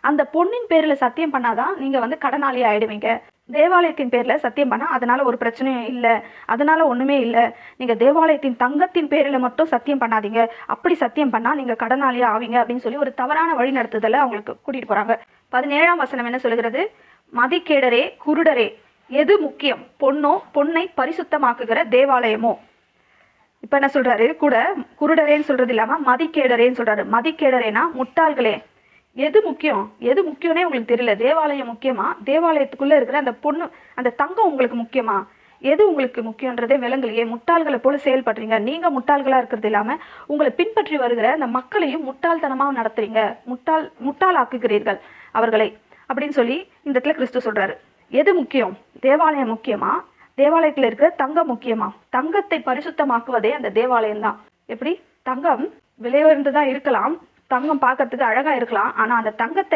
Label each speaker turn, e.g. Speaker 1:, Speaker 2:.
Speaker 1: அந்த பொண்ணின் பேர்ல சத்தியம் பண்ணாதான் நீங்க வந்து கடனாளி ஆயிடுவீங்க. தேவாலயத்தின் பேர்ல சத்தியம் பண்ணா அதனால ஒரு பிரச்சனையும் இல்லை, அதனால ஒண்ணுமே இல்லை. நீங்க தேவாலயத்தின் தங்கத்தின் பேர்ல மட்டும் சத்தியம் பண்ணாதீங்க, அப்படி சத்தியம் பண்ணா நீங்க கடனாளியா ஆவீங்க அப்படின்னு சொல்லி ஒரு தவறான வழி நடத்துதலை அவங்களுக்கு கூட்டிட்டு போறாங்க. 17ஆம் வசனம் என்ன சொல்கிறது? மதிகேடரே, குருடரே, எது முக்கியம்? பொன்னோ, பொன்னை பரிசுத்தமாக்குகிற தேவாலயமோ? இப்ப என்ன சொல்றாரு? கூட குருடரேன்னு சொல்றது இல்லாம மதிகேடரேன்னு சொல்றாரு. மதிகேடரேனா முட்டாள்களே, எது முக்கியம்? எது முக்கியம்னே உங்களுக்கு தெரியல. தேவாலயம் முக்கியமா, தேவாலயத்துக்குள்ள இருக்கிற அந்த பொண்ணு, அந்த தங்கம் உங்களுக்கு முக்கியமா? எது உங்களுக்கு முக்கியன்றதே விளங்கலையே. முட்டாள்களை போல செயல்படுறீங்க. நீங்க முட்டாள்களா இருக்கிறது இல்லாம உங்களை பின்பற்றி வருகிற அந்த மக்களையும் முட்டாள்தனமா நடத்துறீங்க, முட்டாளாக்குகிறீர்கள் அவர்களை அப்படின்னு சொல்லி இந்த இடத்துல கிறிஸ்து சொல்றாரு. எது முக்கியம்? தேவாலயம் முக்கியமா, தேவாலயத்துல இருக்கிற தங்கம் முக்கியமா? தங்கத்தை பரிசுத்தமாக்குவதே அந்த தேவாலயம் தான். எப்படி? தங்கம் விலை உயர்ந்ததா இருக்கலாம், தங்கம் பார்க்கறதுக்கு அழகா இருக்கலாம், ஆனா அந்த தங்கத்தை